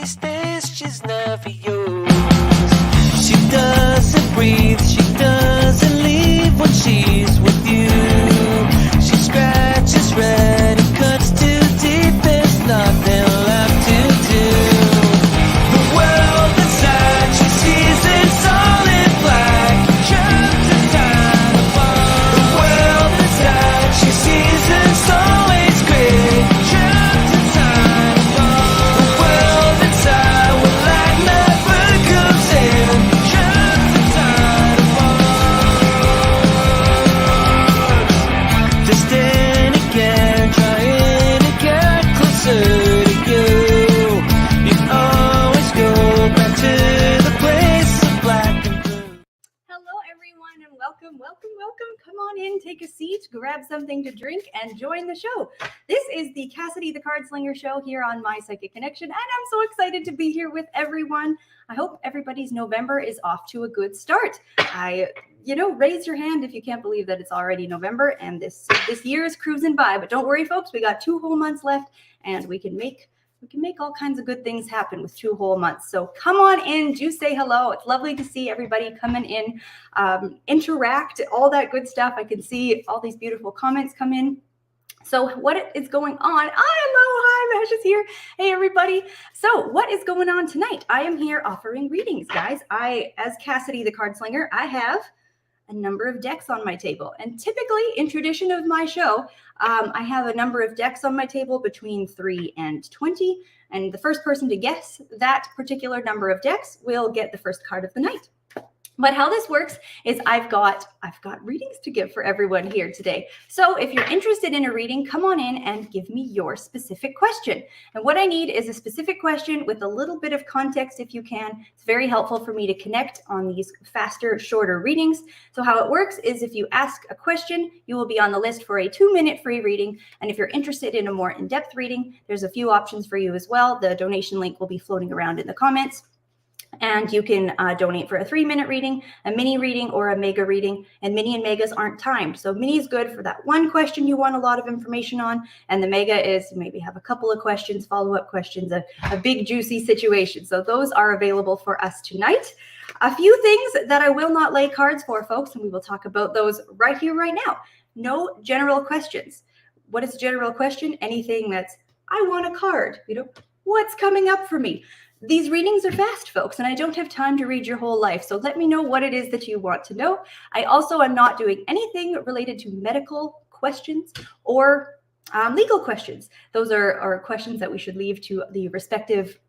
she's theirs, she's never yours. She doesn't breathe, she doesn't leave when she's with you. She scratches red and cuts too deep, there's nothing left to do. The world inside she sees it's all in black, trapped in time apart. The world inside she sees it's always gray, trapped in time apart. The world inside where light never comes in, trapped in time apart. Distant again, trying to get closer to you. You always go back to the place of black and blue. Hello, everyone, and welcome. Come on in, take a seat, grab something to drink, and join the show. This is the Cassidy The Cardslinger show here on My Psychic Connection, and I'm so excited to be here with everyone. I hope everybody's November is off to a good start. Raise your hand if you can't believe that it's already November and this year is cruising by. But don't worry, folks, we got 2 whole months left, and we can make all kinds of good things happen with 2 whole months. So come on in, do say hello. It's lovely to see everybody coming in, interact, all that good stuff. I can see all these beautiful comments come in. So what is going on? Hi, Mesh is here. Hey, everybody. So what is going on tonight? I am here offering readings, guys. As Cassidy the Cardslinger, I have a number of decks on my table. And typically, in tradition of my show, I have a number of decks on my table between 3 and 20. And the first person to guess that particular number of decks will get the first card of the night. But how this works is I've got readings to give for everyone here today. So if you're interested in a reading, come on in and give me your specific question. And what I need is a specific question with a little bit of context if you can. It's very helpful for me to connect on these faster, shorter readings. So how it works is if you ask a question, you will be on the list for a 2-minute free reading. And if you're interested in a more in-depth reading, there's a few options for you as well. The donation link will be floating around in the comments. And you can donate for a 3-minute reading, a mini reading, or a mega reading. And mini and megas aren't timed. So mini is good for that one question you want a lot of information on. And the mega is maybe have a couple of questions, follow-up questions, a big juicy situation. So those are available for us tonight. A few things that I will not lay cards for, folks, and we will talk about those right here, right now. No general questions. What is a general question? Anything that's, I want a card. What's coming up for me? These readings are fast, folks, and I don't have time to read your whole life. So let me know what it is that you want to know. I also am not doing anything related to medical questions or legal questions. Those are questions that we should leave to the respective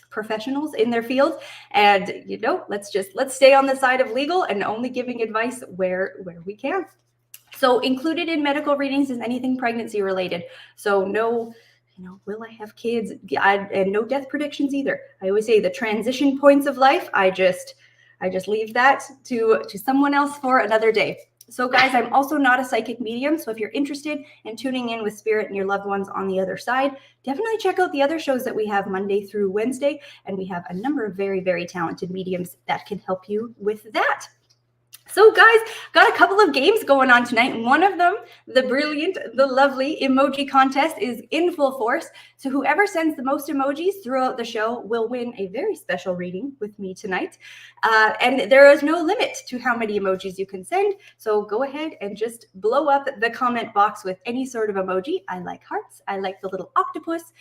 professionals in their field. And, let's stay on the side of legal and only giving advice where we can. So included in medical readings is anything pregnancy related. So no, will I have kids? And no death predictions either. I always say the transition points of life, I just leave that to someone else for another day. So guys, I'm also not a psychic medium. So if you're interested in tuning in with spirit and your loved ones on the other side, definitely check out the other shows that we have Monday through Wednesday. And we have a number of very, very talented mediums that can help you with that. So guys, got a couple of games going on tonight. One of them, the brilliant, the lovely emoji contest is in full force. So whoever sends the most emojis throughout the show will win a very special reading with me tonight. And there is no limit to how many emojis you can send. So go ahead and just blow up the comment box with any sort of emoji. I like hearts. I like the little octopus.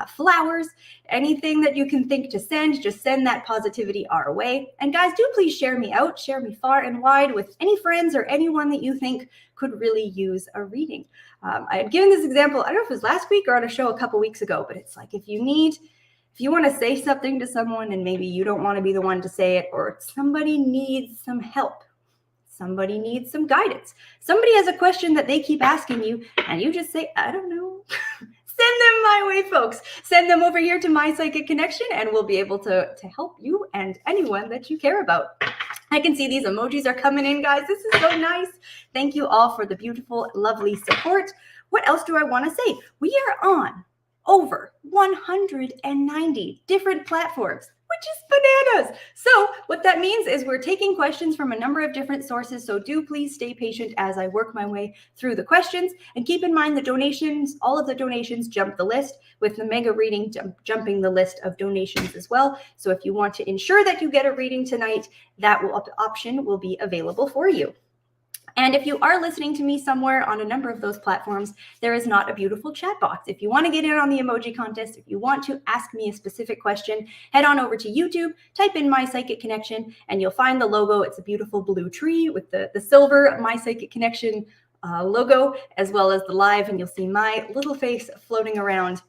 Flowers, anything that you can think to send, just send that positivity our way. And guys, do please share me out, share me far and wide with any friends or anyone that you think could really use a reading. I had given this example, I don't know if it was last week or on a show a couple weeks ago, but it's like if you want to say something to someone and maybe you don't want to be the one to say it, or somebody needs some help, somebody needs some guidance, somebody has a question that they keep asking you and you just say, I don't know. Send them my way, folks. Send them over here to My Psychic Connection and we'll be able to help you and anyone that you care about. I can see these emojis are coming in, guys. This is so nice. Thank you all for the beautiful, lovely support. What else do I want to say? We are on over 190 different platforms, which is bananas. So what that means is we're taking questions from a number of different sources. So do please stay patient as I work my way through the questions. And keep in mind the donations, all of the donations jump the list, with the mega reading jumping the list of donations as well. So if you want to ensure that you get a reading tonight, that option will be available for you. And if you are listening to me somewhere on a number of those platforms, there is not a beautiful chat box. If you want to get in on the emoji contest, if you want to ask me a specific question, head on over to YouTube, type in My Psychic Connection, and you'll find the logo. It's a beautiful blue tree with the silver My Psychic Connection logo, as well as the live, and you'll see my little face floating around,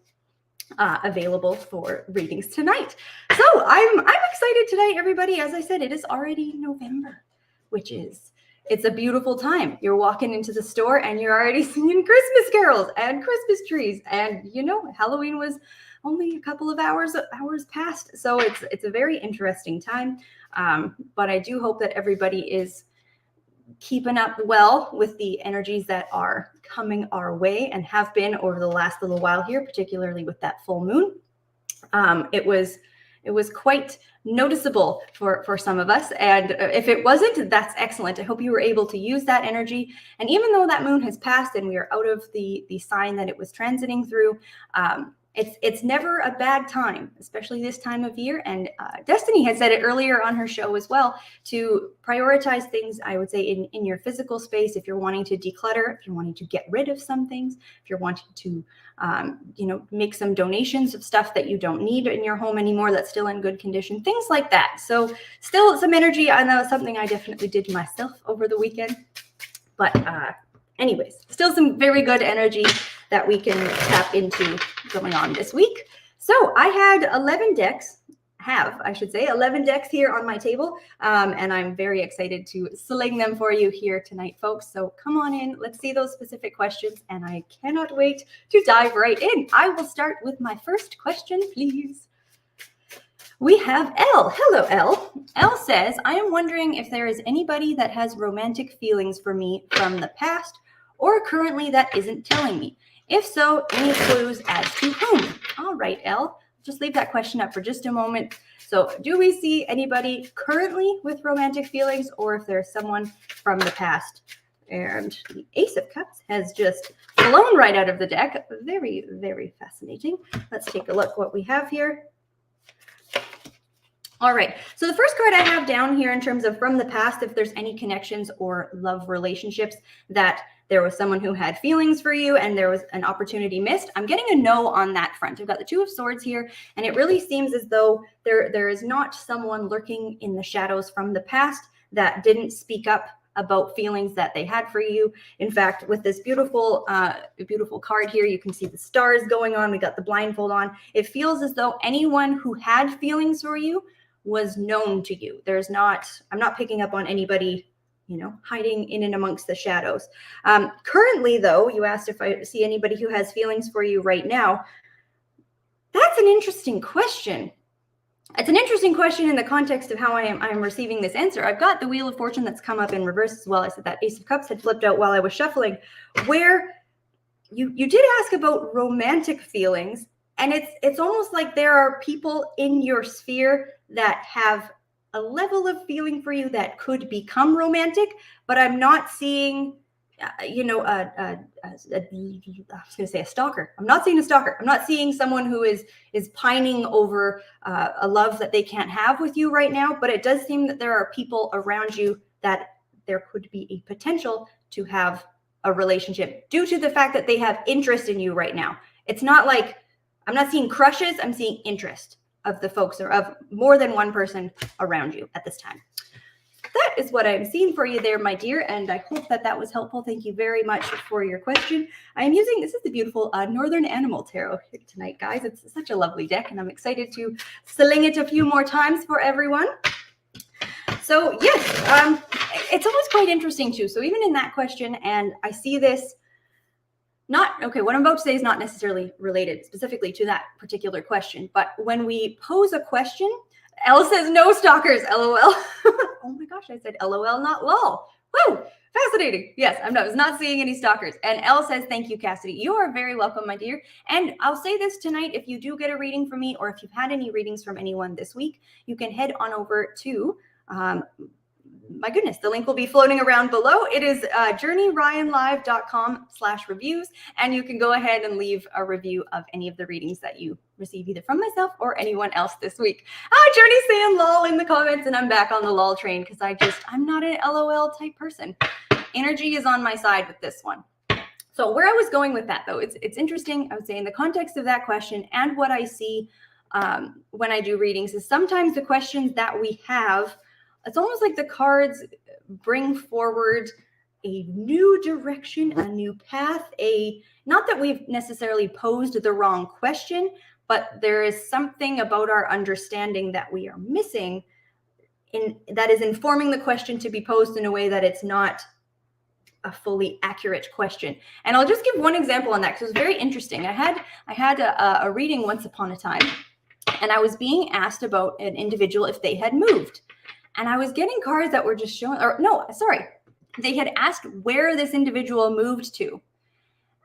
available for readings tonight. So I'm excited tonight, everybody. As I said, it is already November, which is... it's a beautiful time. You're walking into the store and you're already singing Christmas carols and Christmas trees. And, you know, Halloween was only a couple of hours past. So it's a very interesting time. But I do hope that everybody is keeping up well with the energies that are coming our way and have been over the last little while here, particularly with that full moon. It was quite noticeable for some of us. And if it wasn't, that's excellent. I hope you were able to use that energy. And even though that moon has passed and we are out of the sign that it was transiting through, it's never a bad time, especially this time of year. And Destiny had said it earlier on her show as well, to prioritize things, I would say, in your physical space. If you're wanting to declutter, if you're wanting to get rid of some things, if you're wanting to, make some donations of stuff that you don't need in your home anymore that's still in good condition, things like that. So still some energy. I know something I definitely did myself over the weekend. But anyways, still some very good energy that we can tap into going on this week. So I had 11 decks, 11 decks here on my table, and I'm very excited to sling them for you here tonight, folks. So come on in, let's see those specific questions, and I cannot wait to dive right in. I will start with my first question, please. We have Elle. Hello, Elle. Elle says, I am wondering if there is anybody that has romantic feelings for me from the past or currently that isn't telling me. If so, any clues as to whom? All right, Elle, just leave that question up for just a moment. So do we see anybody currently with romantic feelings, or if there's someone from the past? And the Ace of Cups has just flown right out of the deck. Very, very fascinating. Let's take a look what we have here. All right, so the first card I have down here in terms of from the past, if there's any connections or love relationships that there was someone who had feelings for you and there was an opportunity missed, I'm getting a no on that front. I've got the Two of Swords here, and it really seems as though there is not someone lurking in the shadows from the past that didn't speak up about feelings that they had for you. In fact, with this beautiful card here, you can see the stars going on. We got the blindfold on. It feels as though anyone who had feelings for you was known to you. I'm not picking up on anybody, hiding in and amongst the shadows. Currently, though, you asked if I see anybody who has feelings for you right now. That's an interesting question. It's an interesting question in the context of how I am receiving this answer. I've got the Wheel of Fortune that's come up in reverse as well. I said that Ace of Cups had flipped out while I was shuffling, where you did ask about romantic feelings, and it's almost like there are people in your sphere that have a level of feeling for you that could become romantic, but I'm not seeing, I was going to say a stalker. I'm not seeing a stalker. I'm not seeing someone who is pining over a love that they can't have with you right now, but it does seem that there are people around you that there could be a potential to have a relationship due to the fact that they have interest in you right now. It's not like, I'm not seeing crushes, I'm seeing interest of the folks or of more than one person around you at this time. That is what I'm seeing for you there, my dear, and I hope that was helpful. Thank you very much for your question. I'm using, this is the beautiful Northern Animal Tarot here tonight, guys. It's such a lovely deck, and I'm excited to sling it a few more times for everyone. So yes, it's always quite interesting too. So even in that question, and I see this, what I'm about to say is not necessarily related specifically to that particular question, but when we pose a question, Elle says no stalkers, LOL. Oh my gosh, I said LOL, not lol. Woo! Fascinating. Yes, I was not seeing any stalkers. And Elle says, thank you, Cassidy. You are very welcome, my dear. And I'll say this tonight, if you do get a reading from me, or if you've had any readings from anyone this week, you can head on over to, my goodness, the link will be floating around below. It is journeyryanlive.com/reviews. And you can go ahead and leave a review of any of the readings that you receive either from myself or anyone else this week. Journey's saying lol in the comments, and I'm back on the lol train because I'm not an LOL type person. Energy is on my side with this one. So where I was going with that, though, it's interesting. I would say in the context of that question and what I see when I do readings is sometimes the questions that we have, it's almost like the cards bring forward a new direction, a new path, not that we've necessarily posed the wrong question, but there is something about our understanding that we are missing that is informing the question to be posed in a way that it's not a fully accurate question. And I'll just give one example on that because it was very interesting. I had a reading once upon a time, and I was being asked about an individual if they had moved. And I was getting cards that were just showing, they had asked where this individual moved to.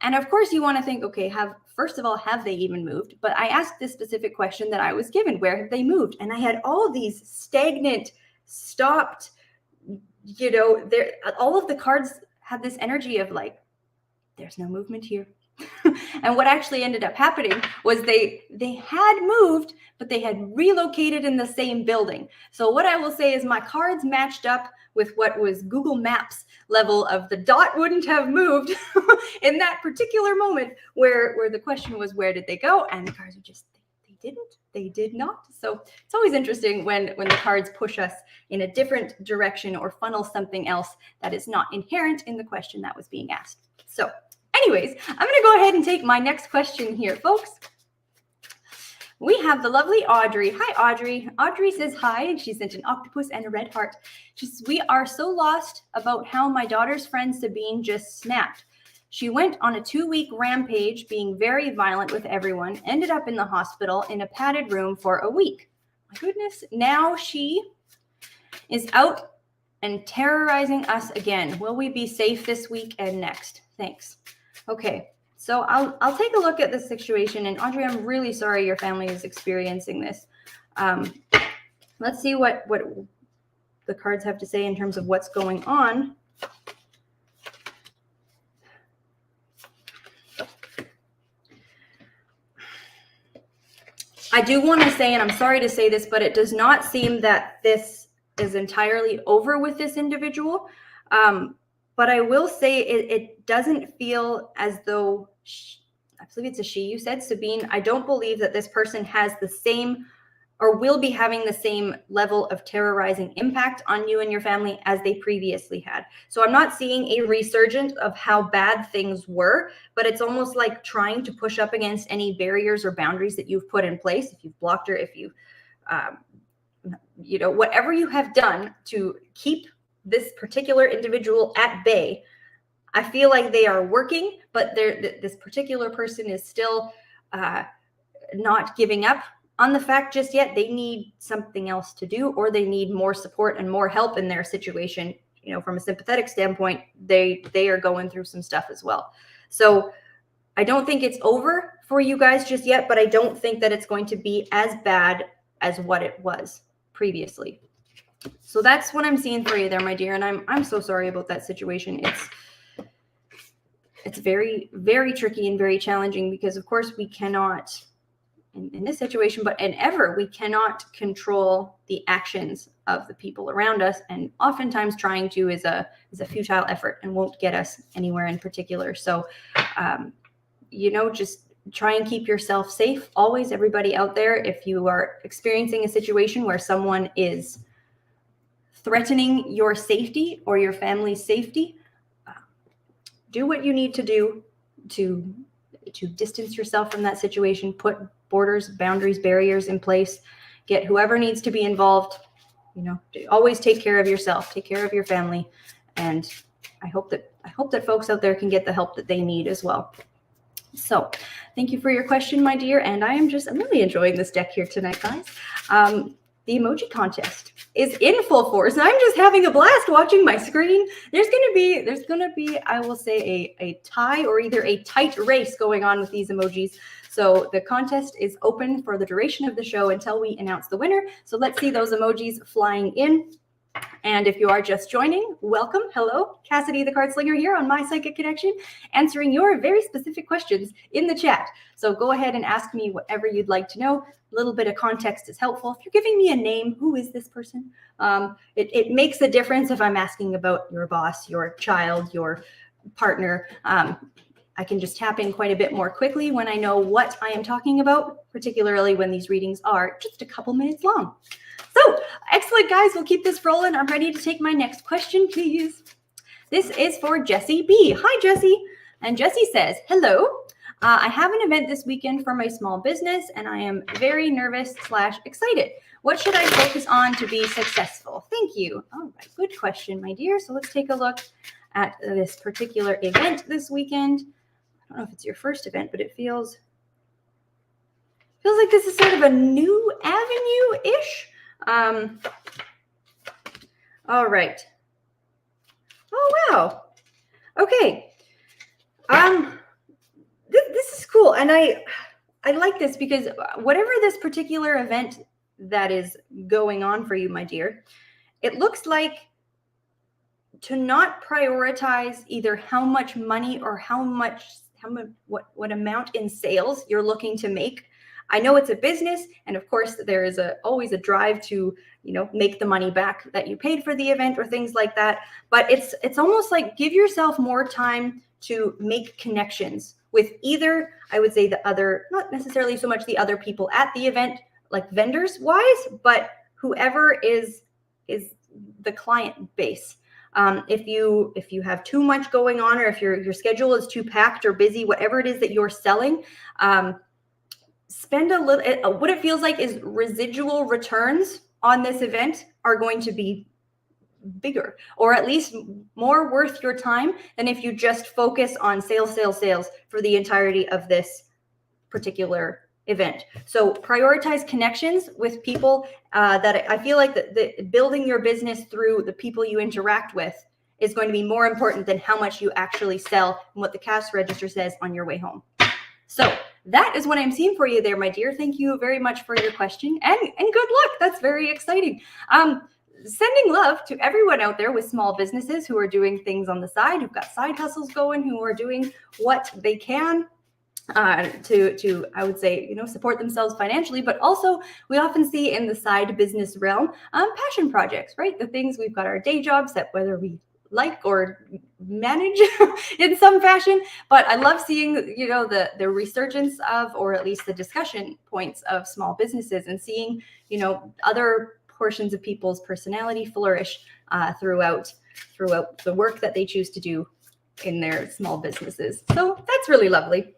And of course you want to think, okay, first of all, have they even moved? But I asked this specific question that I was given, where have they moved? And I had all these stagnant, stopped, all of the cards had this energy of like, there's no movement here. And what actually ended up happening was they had moved, but they had relocated in the same building. So what I will say is my cards matched up with what was Google Maps level of the dot wouldn't have moved in that particular moment where the question was, where did they go? And the cards were just, they did not. So it's always interesting when the cards push us in a different direction or funnel something else that is not inherent in the question that was being asked. So anyways, I'm going to go ahead and take my next question here, folks. We have the lovely Audrey. Hi, Audrey. Audrey says hi, and she sent an octopus and a red heart. She says, we are so lost about how my daughter's friend Sabine just snapped. She went on a 2-week rampage, being very violent with everyone, ended up in the hospital in a padded room for a week. My goodness. Now she is out and terrorizing us again. Will we be safe this week and next? Thanks. Okay, so I'll take a look at this situation. And Audrey, I'm really sorry your family is experiencing this. Let's see what the cards have to say in terms of what's going on. I do want to say, and I'm sorry to say this, but it does not seem that this is entirely over with this individual. But I will say it doesn't feel as though, I believe it's a she, you said, Sabine. I don't believe that this person has the same or will be having the same level of terrorizing impact on you and your family as they previously had. So I'm not seeing a resurgence of how bad things were, but it's almost like trying to push up against any barriers or boundaries that you've put in place. If you've blocked her, if you, whatever you have done to keep this particular individual at bay, I feel like they are working, but this particular person is still not giving up on the fact just yet. They need something else to do, or they need more support and more help in their situation. From a sympathetic standpoint, they are going through some stuff as well. So I don't think it's over for you guys just yet, but I don't think that it's going to be as bad as what it was previously. So that's what I'm seeing for you there, my dear. And I'm so sorry about that situation. It's very, very tricky and very challenging because, of course, we cannot, in this situation, but in ever, we cannot control the actions of the people around us. And oftentimes trying to is a futile effort and won't get us anywhere in particular. So, just try and keep yourself safe. Always, everybody out there, if you are experiencing a situation where someone is threatening your safety or your family's safety, do what you need to do to distance yourself from that situation. Put borders, boundaries, barriers in place. Get whoever needs to be involved. Always take care of yourself. Take care of your family, and I hope that folks out there can get the help that they need as well. So, thank you for your question, my dear. And I'm really enjoying this deck here tonight, guys. the emoji contest is in full force. I'm just having a blast watching my screen. There's gonna be, I will say, a tie or either a tight race going on with these emojis. So the contest is open for the duration of the show until we announce the winner. So let's see those emojis flying in. And if you are just joining, welcome. Hello, Cassidy the Cardslinger here on My Psychic Connection, answering your very specific questions in the chat. So go ahead and ask me whatever you'd like to know. A little bit of context is helpful. If you're giving me a name, who is this person? It makes a difference if I'm asking about your boss, your child, your partner. I can just tap in quite a bit more quickly when I know what I am talking about, particularly when these readings are just a couple minutes long. So, excellent, guys. We'll keep this rolling. I'm ready to take my next question, please. This is for Jessie B. Hi, Jessie. And Jessie says, hello. I have an event this weekend for my small business, and I am very nervous / excited. What should I focus on to be successful? Thank you. All right, good question, my dear. So let's take a look at this particular event this weekend. I don't know if it's your first event, but it feels like this is sort of a new avenue-ish. All right. Oh, wow. Okay. This is cool. And I like this because whatever this particular event that is going on for you, my dear, it looks like to not prioritize either how much money or what amount in sales you're looking to make. I know it's a business, and of course there is always a drive to, make the money back that you paid for the event or things like that. But it's almost like give yourself more time to make connections with either, I would say, the other, not necessarily so much the other people at the event, like vendors wise, but whoever is the client base. If you have too much going on, or if your schedule is too packed or busy, whatever it is that you're selling, spend a little. What it feels like is residual returns on this event are going to be bigger, or at least more worth your time than if you just focus on sales for the entirety of this particular event. So prioritize connections with people that I feel like that building your business through the people you interact with is going to be more important than how much you actually sell and what the cash register says on your way home. So that is what I'm seeing for you there, my dear. Thank you very much for your question, and good luck. That's very exciting. Sending love to everyone out there with small businesses who are doing things on the side, who've got side hustles going, who are doing what they can to I would say, support themselves financially, but also we often see in the side business realm, passion projects, right? The things we've got our day jobs that whether we like or manage in some fashion, but I love seeing, the resurgence of, or at least the discussion points of small businesses, and seeing, other portions of people's personality flourish throughout the work that they choose to do in their small businesses. So that's really lovely.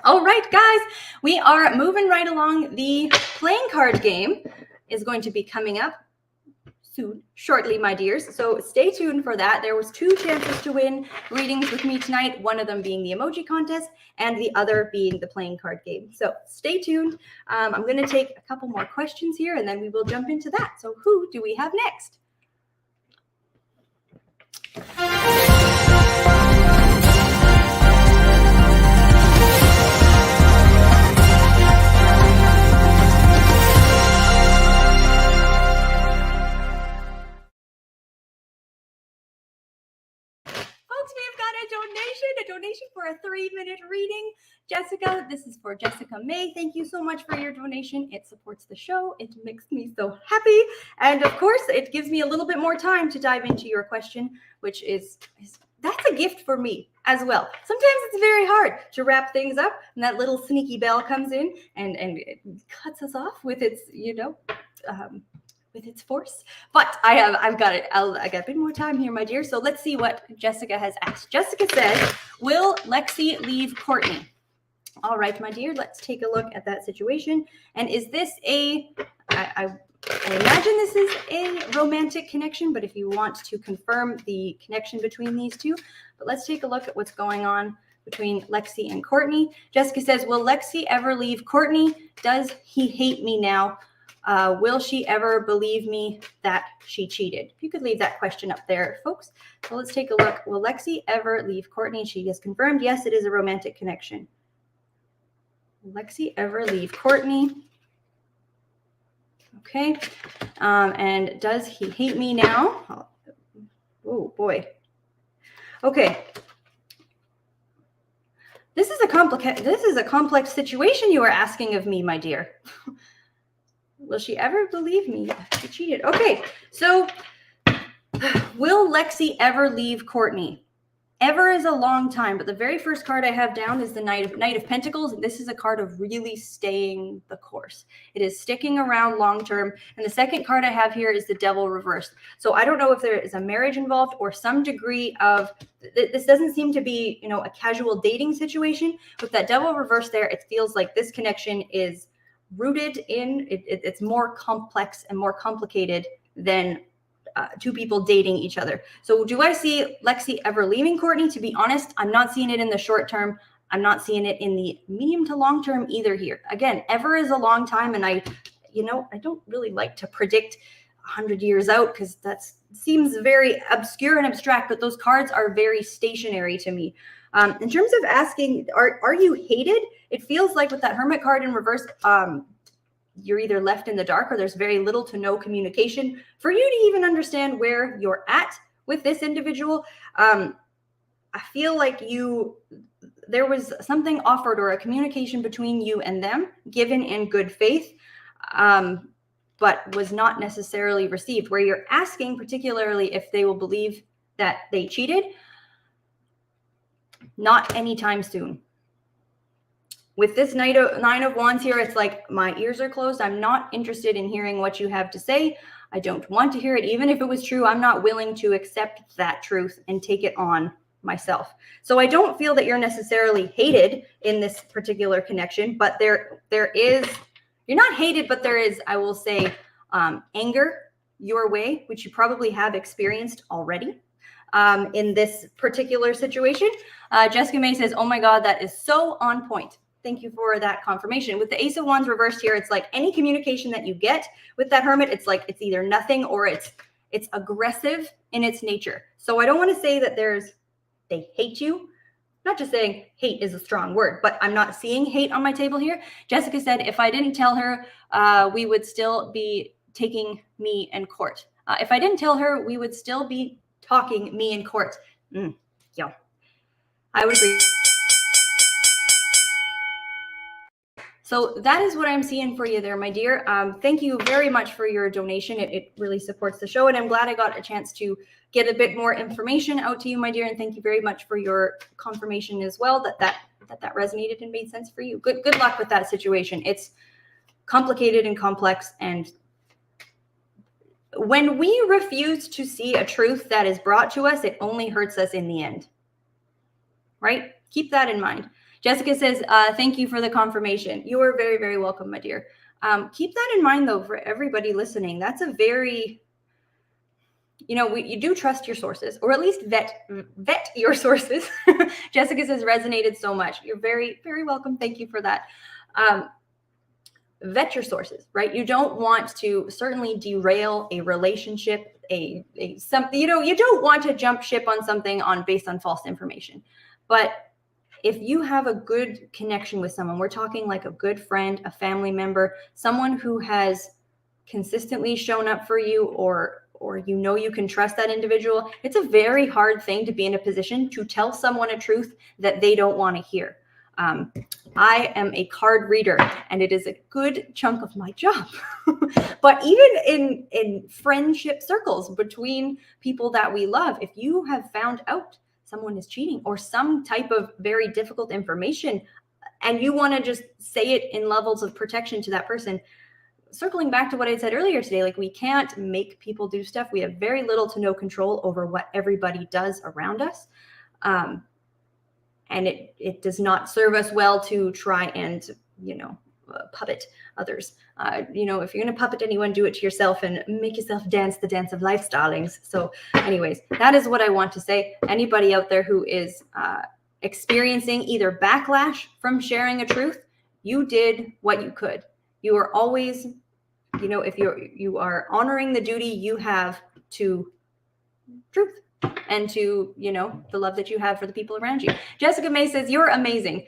All right, guys, we are moving right along. The playing card game is going to be coming up shortly, my dears. So stay tuned for that. There was 2 chances to win readings with me tonight, one of them being the emoji contest and the other being the playing card game. So stay tuned. I'm going to take a couple more questions here and then we will jump into that. So who do we have next? A donation for a 3-minute reading. Jessica, this is for Jessica May. Thank you so much for your donation. It supports the show. It makes me so happy. And of course, it gives me a little bit more time to dive into your question, which is that's a gift for me as well. Sometimes it's very hard to wrap things up, and that little sneaky bell comes in and it cuts us off with its, with its force. But I've got it. I got a bit more time here, my dear. So let's see what Jessica has asked. Jessica says, will Lexi leave Courtney? All right, my dear, let's take a look at that situation. And is this I imagine this is a romantic connection, but if you want to confirm the connection between these two, but let's take a look at what's going on between Lexi and Courtney. Jessica says, will Lexi ever leave Courtney? Does he hate me now? Will she ever believe me that she cheated? If you could leave that question up there, folks. So let's take a look. Will Lexi ever leave Courtney? She has confirmed, yes, it is a romantic connection. Will Lexi ever leave Courtney? Okay. And does he hate me now? Oh, boy. Okay. This is a complex situation you are asking of me, my dear. Will she ever believe me that she cheated? Okay, so will Lexi ever leave Courtney? Ever is a long time, but the very first card I have down is the Knight of Pentacles, and this is a card of really staying the course. It is sticking around long term, and the second card I have here is the Devil reversed. So I don't know if there is a marriage involved or some degree of, this doesn't seem to be, you know, a casual dating situation. With that Devil reversed there, it feels like this connection is rooted in, it's more complex and more complicated than two people dating each other. So do I see Lexi ever leaving Courtney? To be honest, I'm not seeing it in the short term. I'm not seeing it in the medium to long term either here. Again, ever is a long time. And I don't really like to predict 100 years out because that seems very obscure and abstract, but those cards are very stationary to me. In terms of asking, are you hated? It feels like with that Hermit card in reverse, you're either left in the dark or there's very little to no communication for you to even understand where you're at with this individual. I feel like there was something offered or a communication between you and them given in good faith, but was not necessarily received, where you're asking particularly if they will believe that they cheated. Not anytime soon. With this Nine of Wands here, it's like my ears are closed. I'm not interested in hearing what you have to say. I don't want to hear it. Even if it was true, I'm not willing to accept that truth and take it on myself. So I don't feel that you're necessarily hated in this particular connection, but there is, you're not hated, but there is, I will say, anger your way, which you probably have experienced already. In this particular situation. Jessica May says, oh my God, that is so on point. Thank you for that confirmation. With the Ace of Wands reversed here, it's like any communication that you get with that Hermit, it's like it's either nothing or it's aggressive in its nature. So I don't want to say that they hate you. I'm not just saying hate is a strong word, but I'm not seeing hate on my table here. Jessica said, if I didn't tell her, we would still be taking me in court. If I didn't tell her, we would still be talking me in court. Yeah, I would agree. So that is what I'm seeing for you there, my dear. Thank you very much for your donation. It really supports the show, and I'm glad I got a chance to get a bit more information out to you, my dear. And thank you very much for your confirmation as well that resonated and made sense for you. Good luck with that situation. It's complicated and complex, and when we refuse to see a truth that is brought to us, it only hurts us in the end. Right? Keep that in mind. Jessica says, thank you for the confirmation. You are very, very welcome, my dear. Keep that in mind, though, for everybody listening. That's a very, you do trust your sources, or at least vet your sources. Jessica says, resonated so much. You're very, very welcome. Thank you for that. Vet your sources, right? You don't want to certainly derail a relationship, something, you don't want to jump ship on something based on false information. But if you have a good connection with someone, we're talking like a good friend, a family member, someone who has consistently shown up for you, or you can trust that individual, it's a very hard thing to be in a position to tell someone a truth that they don't want to hear. I am a card reader, and it is a good chunk of my job. But even in friendship circles between people that we love, if you have found out someone is cheating or some type of very difficult information, and you want to just say it in levels of protection to that person, circling back to what I said earlier today, like, we can't make people do stuff. We have very little to no control over what everybody does around us. And it does not serve us well to try and, puppet others. If you're going to puppet anyone, do it to yourself and make yourself dance the dance of life, darlings. So anyways, that is what I want to say. Anybody out there who is experiencing either backlash from sharing a truth, you did what you could. You are always you know, if you are honoring the duty you have to truth and to, you know, the love that you have for the people around you. Jessica May says, you're amazing.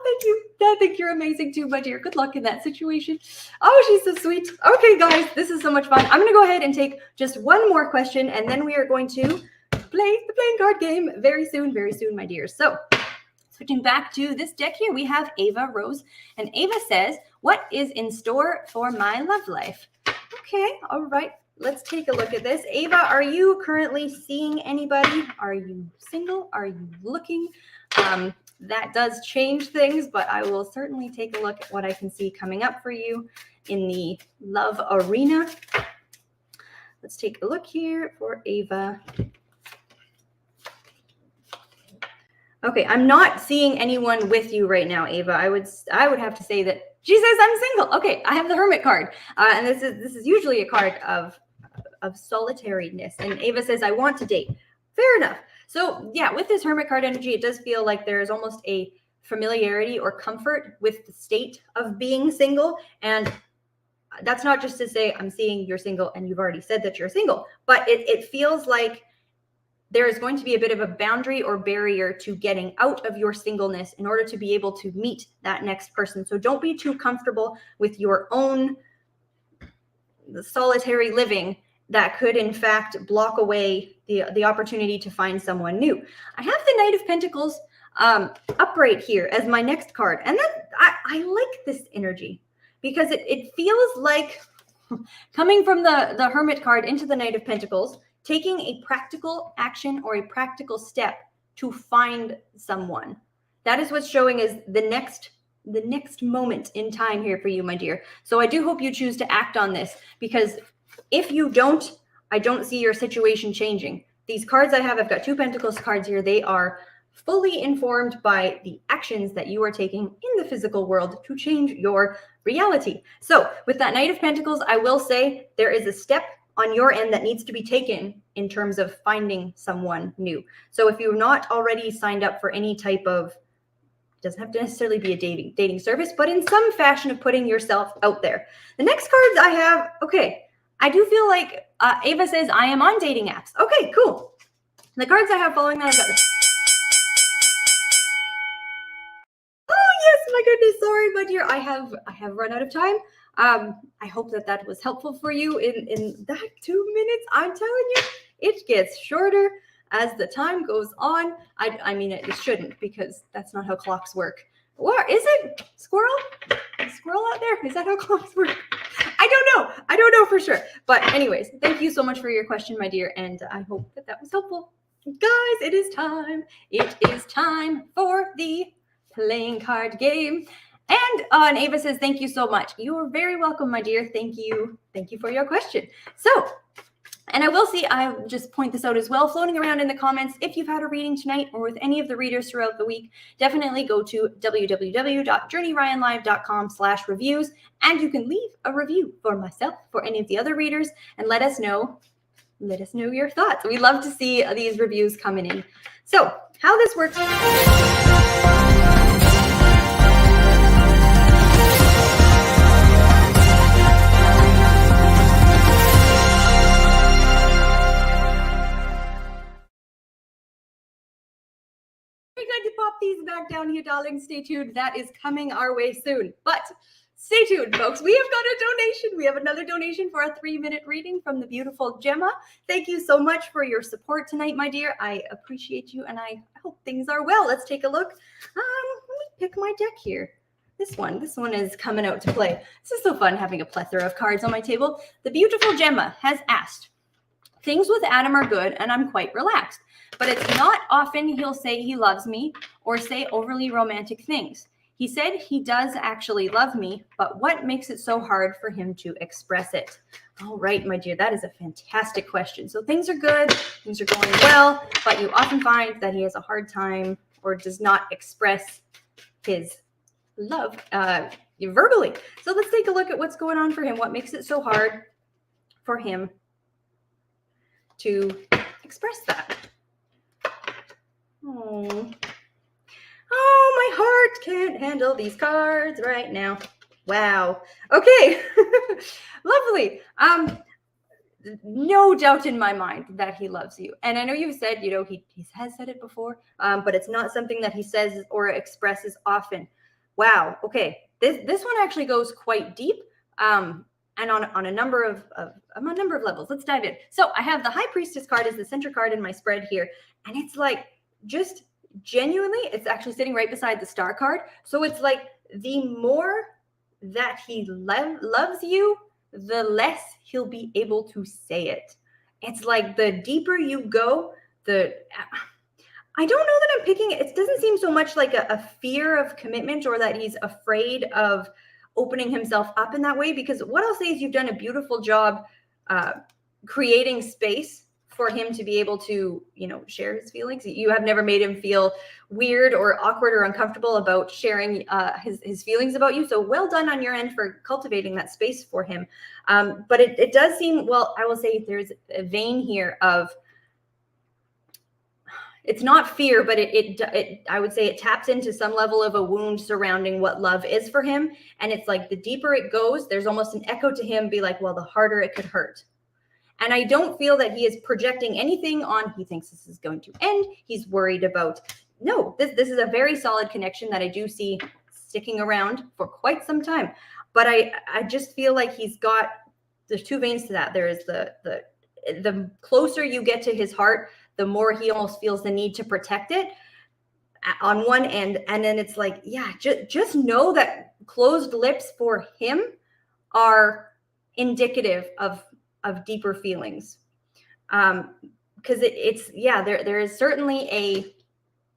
Thank you. I think you're amazing too, my dear. Good luck in that situation. Oh, she's so sweet. Okay, guys, this is so much fun. I'm going to go ahead and take just one more question, and then we are going to play the playing card game very soon, my dears. So switching back to this deck here, we have Ava Rose, and Ava says, what is in store for my love life? Okay, all right. Let's take a look at this. Ava, are you currently seeing anybody? Are you single? Are you looking? That does change things, but I will certainly take a look at what I can see coming up for you in the love arena. Let's take a look here for Ava. Okay, I'm not seeing anyone with you right now, Ava. I would have to say that she says I'm single. Okay, I have the Hermit card, and this is usually a card of solitariness. And Ava says I want to date. Fair enough. So yeah, with this Hermit card energy, it does feel like there's almost a familiarity or comfort with the state of being single. And that's not just to say I'm seeing you're single and you've already said that you're single, but it feels like there is going to be a bit of a boundary or barrier to getting out of your singleness in order to be able to meet that next person. So don't be too comfortable with your own solitary living that could in fact block away the opportunity to find someone new. I have the Knight of Pentacles upright here as my next card. And then I like this energy because it feels like coming from the Hermit card into the Knight of Pentacles, taking a practical action or a practical step to find someone. That is what's showing as the next moment in time here for you, my dear. So I do hope you choose to act on this, because if you don't, I don't see your situation changing. These cards I have, I've got 2 Pentacles cards here. They are fully informed by the actions that you are taking in the physical world to change your reality. So with that Knight of Pentacles, I will say there is a step on your end that needs to be taken in terms of finding someone new. So if you're not already signed up for any type of, doesn't have to necessarily be a dating service, but in some fashion of putting yourself out there. The next cards I have, okay, I do feel like Ava says I am on dating apps. Okay, cool. The cards I have following that, I've got this. Oh yes, my goodness, sorry, my dear. I have run out of time. I hope that was helpful for you in that 2 minutes. I'm telling you, it gets shorter as the time goes on. I mean, it shouldn't, because that's not how clocks work. Or is it? Squirrel out there? Is that how clocks work? I don't know for sure. But anyways, thank you so much for your question, my dear. And I hope that was helpful. Guys, it is time. It is time for the playing card game. And Ava says, thank you so much. You're very welcome, my dear. Thank you. Thank you for your question. So, and I will see, I'll just point this out as well, floating around in the comments, if you've had a reading tonight or with any of the readers throughout the week, definitely go to www.journeyryanlive.com/reviews, and you can leave a review for myself, for any of the other readers, and let us know your thoughts. We love to see these reviews coming in. So how this works. We're going to pop these back down here, darling. Stay tuned. That is coming our way soon. But stay tuned, folks. We have got a donation. We have another donation for a 3-minute reading from the beautiful Gemma. Thank you so much for your support tonight, my dear. I appreciate you, and I hope things are well. Let's take a look. Let me pick my deck here. This one is coming out to play. This is so fun having a plethora of cards on my table. The beautiful Gemma has asked, things with Adam are good, and I'm quite relaxed. But it's not often he'll say he loves me or say overly romantic things. He said he does actually love me, but what makes it so hard for him to express it? All right, my dear, that is a fantastic question. So things are good, things are going well, but you often find that he has a hard time or does not express his love verbally. So let's take a look at what's going on for him. What makes it so hard for him to express that? Oh, my heart can't handle these cards right now. Wow. Okay. Lovely. No doubt in my mind that he loves you. And I know you've said, he has said it before, but it's not something that he says or expresses often. Wow. Okay. This one actually goes quite deep. And on a number of levels. Let's dive in. So I have the High Priestess card as the center card in my spread here. And it's like, just genuinely, it's actually sitting right beside the star card. So it's like, the more that he loves you, the less he'll be able to say it. It's like the deeper you go, I don't know that I'm picking it. It doesn't seem so much like a fear of commitment or that he's afraid of opening himself up in that way, because what I'll say is you've done a beautiful job creating space for him to be able to, share his feelings. You have never made him feel weird or awkward or uncomfortable about sharing his feelings about you. So well done on your end for cultivating that space for him. But it does seem, well, I will say there's a vein here of, it's not fear, but I would say it taps into some level of a wound surrounding what love is for him. And it's like the deeper it goes, there's almost an echo to him be like, well, the harder it could hurt. And I don't feel that he is projecting anything on, he thinks this is going to end. He's worried about, no, this is a very solid connection that I do see sticking around for quite some time. But I just feel like there's two veins to that. There is the closer you get to his heart, the more he almost feels the need to protect it on one end. And then it's like, yeah, just know that closed lips for him are indicative of deeper feelings. Because there is certainly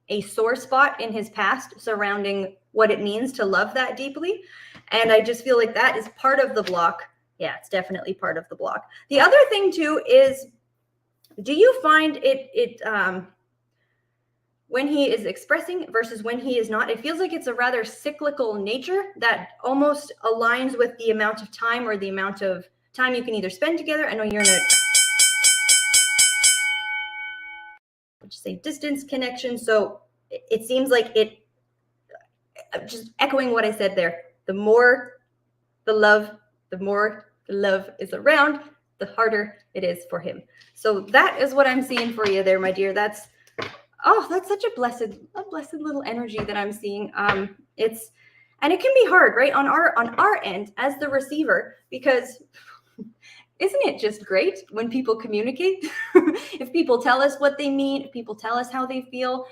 a sore spot in his past surrounding what it means to love that deeply. And I just feel like that is part of the block. Yeah, it's definitely part of the block. The other thing too is, do you find it when he is expressing versus when he is not, it feels like it's a rather cyclical nature that almost aligns with the amount of time or the amount of time you can either spend together. I know you're in a distance connection. So it seems like just echoing what I said there, the more the love is around, the harder it is for him. So that is what I'm seeing for you there, my dear. That's such a blessed little energy that I'm seeing. And it can be hard, right? On our end as the receiver, because isn't it just great when people communicate? If people tell us what they mean, if people tell us how they feel,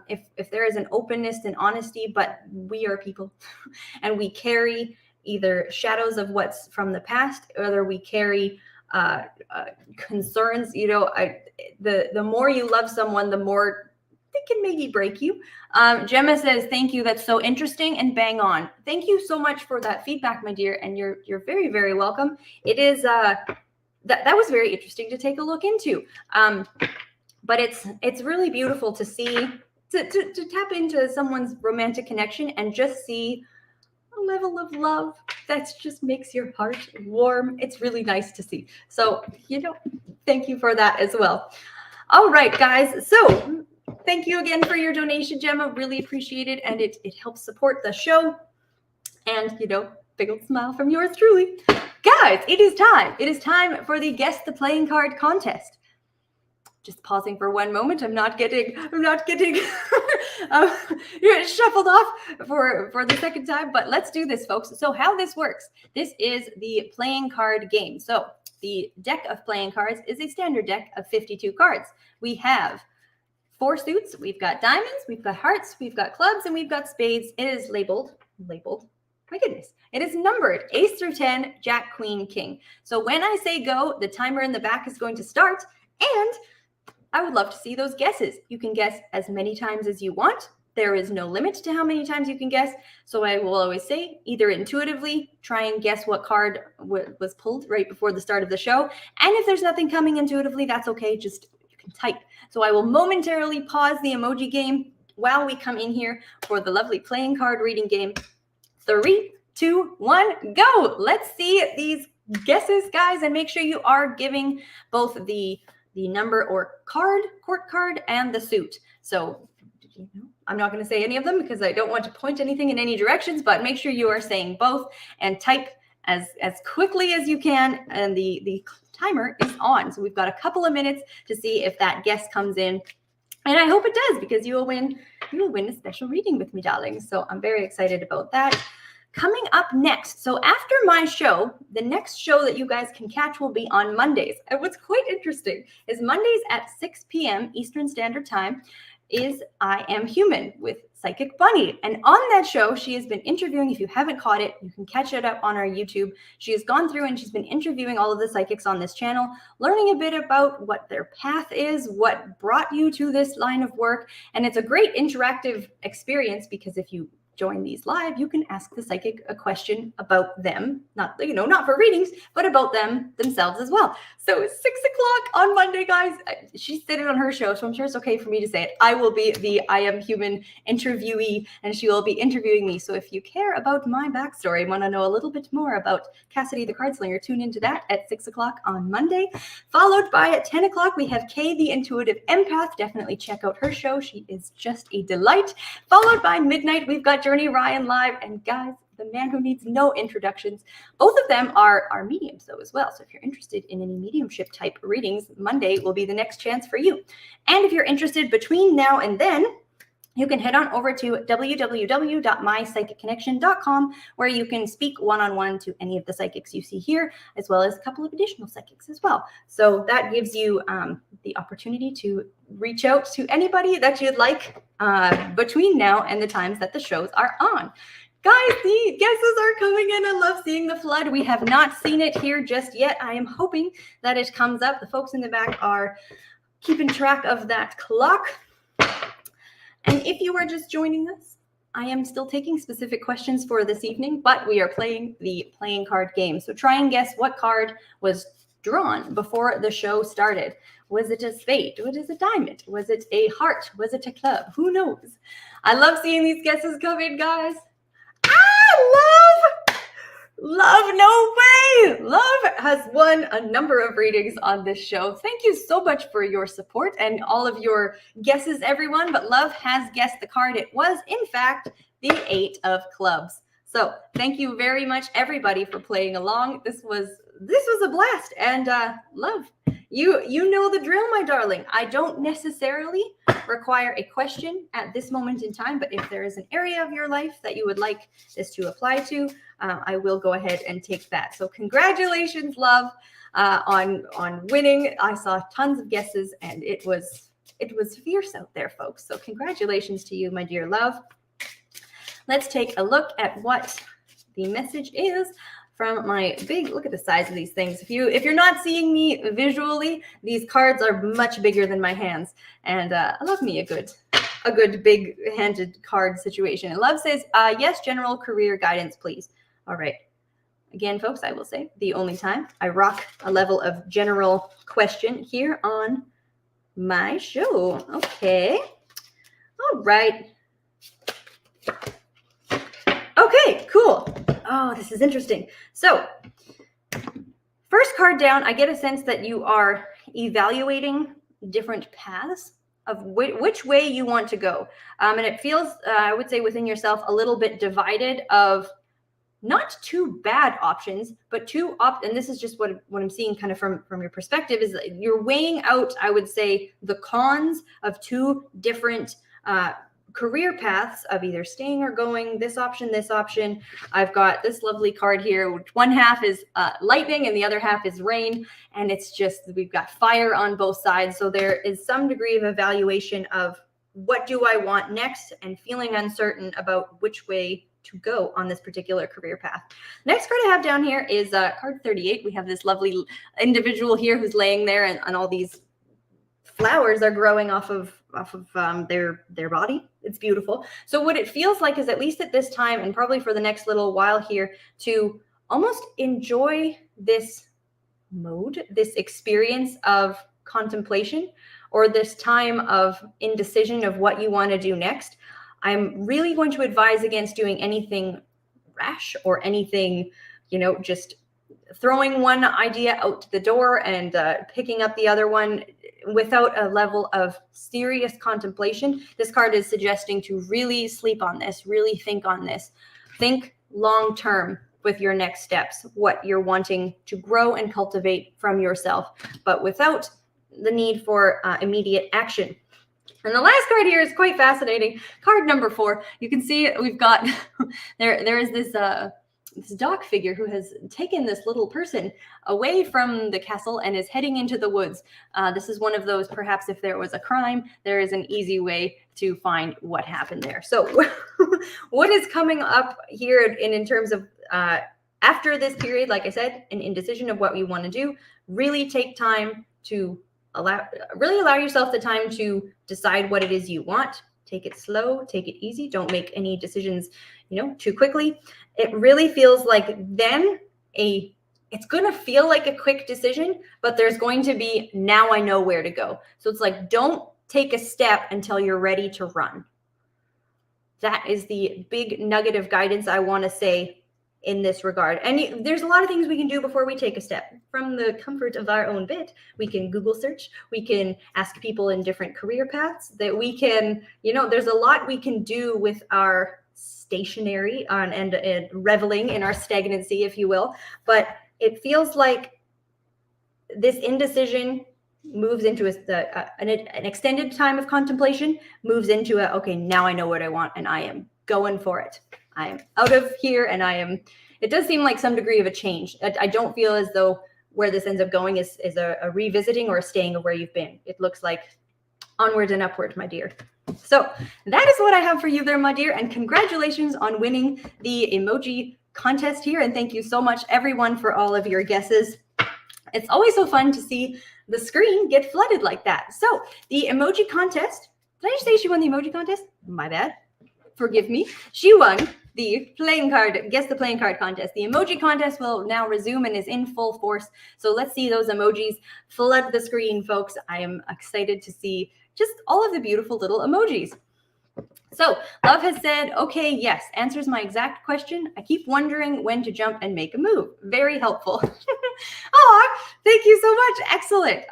if there is an openness and honesty, but we are people and we carry either shadows of what's from the past, or we carry concerns. The more you love someone, the more they can maybe break you. Gemma says, thank you. That's so interesting and bang on. Thank you so much for that feedback, my dear. And you're very, very welcome. It is, that was very interesting to take a look into. But it's really beautiful to see, to tap into someone's romantic connection and just see a level of love that just makes your heart warm. It's really nice to see. So, thank you for that as well. All right, guys. So thank you again for your donation, Gemma. Really appreciate it. And it helps support the show. And, big old smile from yours truly. Guys, it is time. It is time for the Guess the Playing Card contest. Just pausing for one moment. I'm not getting shuffled off for the second time, but let's do this, folks. So how this works, this is the playing card game. So the deck of playing cards is a standard deck of 52 cards. We have 4 suits. We've got diamonds, we've got hearts, we've got clubs, and we've got spades. It is labeled. My goodness. It is numbered ace through 10, jack, queen, king. So when I say go, the timer in the back is going to start, and I would love to see those guesses. You can guess as many times as you want. There is no limit to how many times you can guess. So I will always say, either intuitively try and guess what card was pulled right before the start of the show. And if there's nothing coming intuitively, that's okay. Just you can type. So I will momentarily pause the emoji game while we come in here for the lovely playing card reading game. 3, 2, 1, go. Let's see these guesses, guys, and make sure you are giving both the number or card, court card, and the suit. So, I'm not going to say any of them because I don't want to point anything in any directions, but make sure you are saying both and type as quickly as you can. And the timer is on. So we've got a couple of minutes to see if that guess comes in. And I hope it does, because you will win a special reading with me, darlings. So I'm very excited about that. Coming up next, so after my show, the next show that you guys can catch will be on Mondays. And what's quite interesting is Mondays at 6 p.m. Eastern Standard Time is I Am Human with Psychic Bunny. And on that show, she has been interviewing, if you haven't caught it, you can catch it up on our YouTube. She has gone through and she's been interviewing all of the psychics on this channel, learning a bit about what their path is, what brought you to this line of work. And it's a great interactive experience, because if you join these live, you can ask the psychic a question about them, not for readings, but about themselves as well. So it's 6 o'clock on Monday, guys. She said it on her show, so I'm sure it's okay for me to say it. I will be the I Am Human interviewee, and she will be interviewing me. So if you care about my backstory, want to know a little bit more about Cassidy the Cardslinger, tune into that at 6 o'clock on Monday. Followed by at 10 o'clock, we have Kay, the Intuitive Empath. Definitely check out her show. She is just a delight. Followed by midnight, we've got Journey Ryan live, and guys, the man who needs no introductions. Both of them are mediums though as well. So if you're interested in any mediumship type readings, Monday will be the next chance for you. And if you're interested between now and then, you can head on over to www.mypsychicconnection.com, where you can speak one-on-one to any of the psychics you see here, as well as a couple of additional psychics as well. So that gives you the opportunity to reach out to anybody that you'd like between now and the times that the shows are on. Guys, the guesses are coming in. I love seeing the flood. We have not seen it here just yet. I am hoping that it comes up. The folks in the back are keeping track of that clock. And if you are just joining us, I am still taking specific questions for this evening, but we are playing the playing card game. So try and guess what card was drawn before the show started. Was it a spade? Was it a diamond? Was it a heart? Was it a club? Who knows? I love seeing these guesses come in, guys. Love, no way. Love has won a number of readings on this show. Thank you so much for your support and all of your guesses, everyone. But Love has guessed the card. It was, in fact, the 8 of clubs. So thank you very much, everybody, for playing along. This was a blast. And Love, you know the drill, my darling. I don't necessarily require a question at this moment in time, but if there is an area of your life that you would like this to apply to, I will go ahead and take that. So congratulations, Love, on winning. I saw tons of guesses, and it was fierce out there, folks. So congratulations to you, my dear Love. Let's take a look at what the message is from my big, look at the size of these things. If you're not seeing me visually, these cards are much bigger than my hands, and I love me a good big-handed card situation. And Love says, yes, general career guidance, please. All right. Again, folks, I will say the only time I rock a level of general question here on my show. Okay. All right. Okay, cool. Oh, this is interesting. So, first card down, I get a sense that you are evaluating different paths of which way you want to go. And it feels, I would say, within yourself a little bit divided of not two bad options, but and this is just what I'm seeing kind of from your perspective, is that you're weighing out, I would say, the cons of two different career paths of either staying or going, this option. I've got this lovely card here, which one half is lightning and the other half is rain. And it's just, we've got fire on both sides. So there is some degree of evaluation of what do I want next, and feeling uncertain about which way to go on this particular career path. Next card I have down here is card 38. We have this lovely individual here who's laying there, and all these flowers are growing off of their body. It's beautiful. So what it feels like is, at least at this time, and probably for the next little while here, to almost enjoy this mode, this experience of contemplation, or this time of indecision of what you want to do next. I'm really going to advise against doing anything rash or anything, just throwing one idea out the door and picking up the other one without a level of serious contemplation. This card is suggesting to really sleep on this, really think on this. Think long term with your next steps, what you're wanting to grow and cultivate from yourself, but without the need for immediate action. And the last card here is quite fascinating. Card number 4. You can see we've got there is this dock figure who has taken this little person away from the castle and is heading into the woods. This is one of those, perhaps if there was a crime, there is an easy way to find what happened there. So what is coming up here in terms of after this period, like I said, an indecision of what you want to do, really take time to allow yourself the time to decide what it is you want. Take it slow, take it easy. Don't make any decisions, too quickly. It really feels like then it's going to feel like a quick decision, but there's going to be, now I know where to go. So it's like, don't take a step until you're ready to run. That is the big nugget of guidance I want to say in this regard. And there's a lot of things we can do before we take a step. From the comfort of our own bed, we can Google search, we can ask people in different career paths, that we can, there's a lot we can do with our stationary and reveling in our stagnancy, if you will. But it feels like this indecision moves into an extended time of contemplation, moves into okay, now I know what I want and I am going for it. I am out of here and it does seem like some degree of a change. I don't feel as though where this ends up going is a revisiting or a staying of where you've been. It looks like onward and upward, my dear. So that is what I have for you there, my dear. And congratulations on winning the emoji contest here. And thank you so much, everyone, for all of your guesses. It's always so fun to see the screen get flooded like that. So the emoji contest, did I just say she won the emoji contest? My bad. Forgive me. She won the guess the playing card contest. The emoji contest will now resume and is in full force. So let's see those emojis flood the screen, folks. I am excited to see just all of the beautiful little emojis. So Love has said, okay, yes, answers my exact question. I keep wondering when to jump and make a move. Very helpful. Oh, thank you so much. Excellent.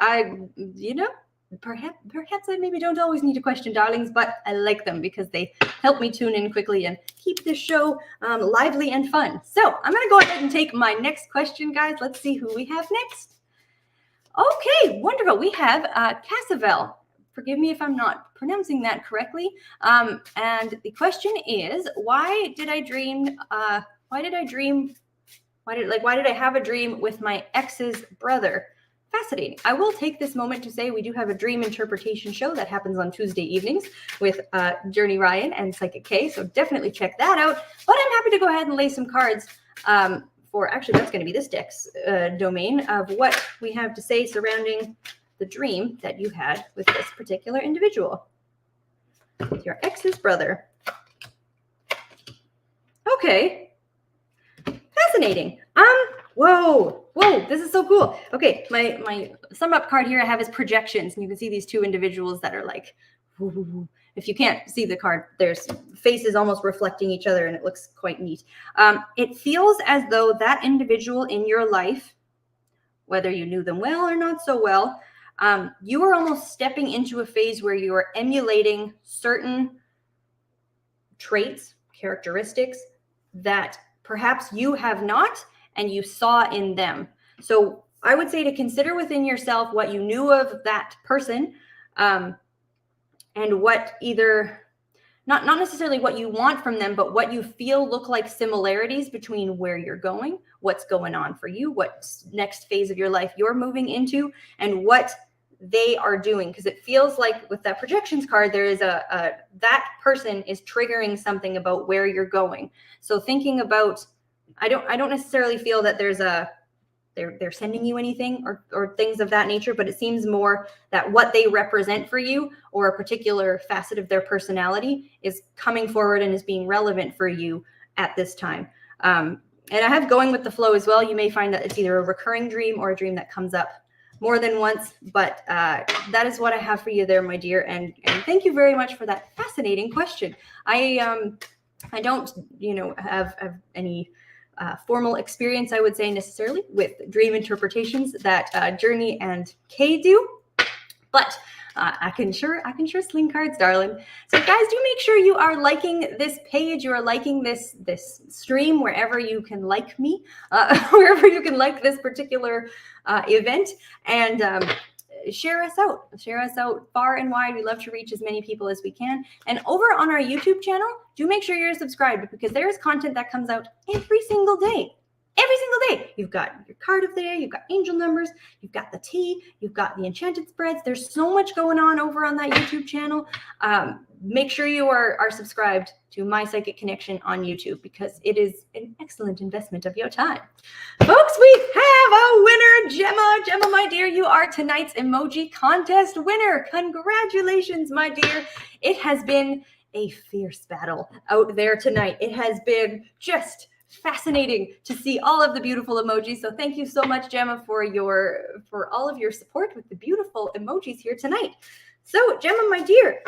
Perhaps I maybe don't always need a question, darlings, but I like them because they help me tune in quickly and keep this show lively and fun. So I'm going to go ahead and take my next question, guys. Let's see who we have next. Okay, wonderful. We have Cassivel. Forgive me if I'm not pronouncing that correctly. And the question is, why did I have a dream with my ex's brother? Fascinating. I will take this moment to say we do have a dream interpretation show that happens on Tuesday evenings with Journey Ryan and Psychic K, so definitely check that out. But I'm happy to go ahead and lay some cards actually that's going to be this deck's domain of what we have to say surrounding the dream that you had with this particular individual, with your ex's brother. Okay. Fascinating. Whoa, this is so cool. Okay, my sum up card here I have is projections, and you can see these two individuals that are like, woo. If you can't see the card, there's faces almost reflecting each other, and it looks quite neat. It feels as though that individual in your life, whether you knew them well or not so well, you are almost stepping into a phase where you are emulating certain traits, characteristics that perhaps you have not and you saw in them. So I would say to consider within yourself what you knew of that person, and what either, not necessarily what you want from them, but what you feel look like similarities between where you're going, what's going on for you, what next phase of your life you're moving into, and what they are doing. Because it feels like with that projections card, there is that person is triggering something about where you're going. So thinking about, I don't necessarily feel that there's they're sending you anything or things of that nature, but it seems more that what they represent for you or a particular facet of their personality is coming forward and is being relevant for you at this time. And I have going with the flow as well. You may find that it's either a recurring dream or a dream that comes up more than once, but that is what I have for you there, my dear. And thank you very much for that fascinating question. I don't, have any formal experience, I would say, necessarily with dream interpretations that Journey and Kay do, but I can sure sling cards, darling. So guys, do make sure you are liking this page, you are liking this stream wherever you can like me, wherever you can like this particular event, and share us out far and wide. We love to reach as many people as we can. And over on our YouTube channel, do make sure you're subscribed, because there's content that comes out every single day. Every single day. You've got your card of the day, you've got angel numbers, you've got the tea, you've got the enchanted spreads. There's so much going on over on that YouTube channel. Make sure you are subscribed to My Psychic Connection on YouTube, because it is an excellent investment of your time. Folks, we have a winner, Gemma. Gemma, my dear, you are tonight's emoji contest winner. Congratulations, my dear. It has been a fierce battle out there tonight. It has been just fascinating to see all of the beautiful emojis. So thank you so much, Gemma, for all of your support with the beautiful emojis here tonight. So Gemma, my dear,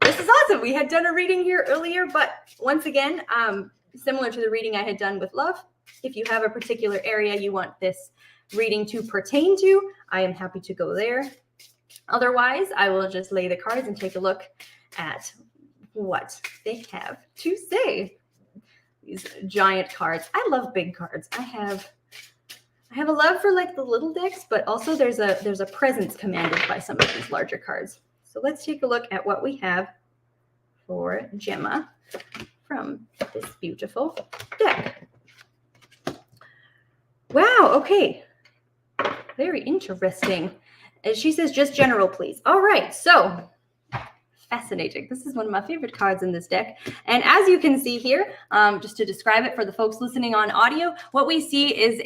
this is awesome. We had done a reading here earlier, but once again, similar to the reading I had done with love, if you have a particular area you want this reading to pertain to, I am happy to go there. Otherwise, I will just lay the cards and take a look at what they have to say. These giant cards. I love big cards. I have a love for like the little decks, but also there's a presence commanded by some of these larger cards. So let's take a look at what we have for Gemma from this beautiful deck. Wow, okay. Very interesting. And she says, just general, please. All right, so fascinating. This is one of my favorite cards in this deck. And as you can see here, just to describe it for the folks listening on audio, what we see is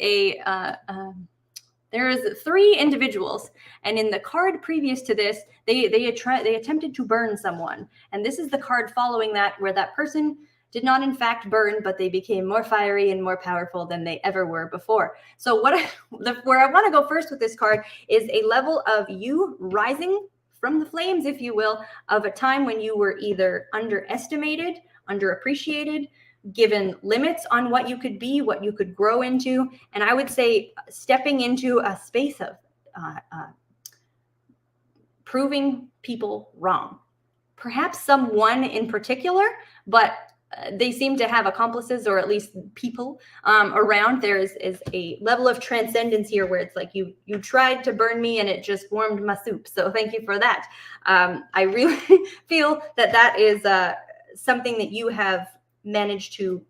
there's 3 individuals. And in the card previous to this, they attempted to burn someone. And this is the card following that, where that person did not in fact burn, but they became more fiery and more powerful than they ever were before. So where I want to go first with this card is a level of you rising from the flames, if you will, of a time when you were either underestimated, underappreciated, given limits on what you could be, what you could grow into. And I would say stepping into a space of proving people wrong. Perhaps someone in particular, but they seem to have accomplices, or at least people around. There is a level of transcendence here where it's like you tried to burn me and it just warmed my soup. So thank you for that. I really feel that is something that you have managed to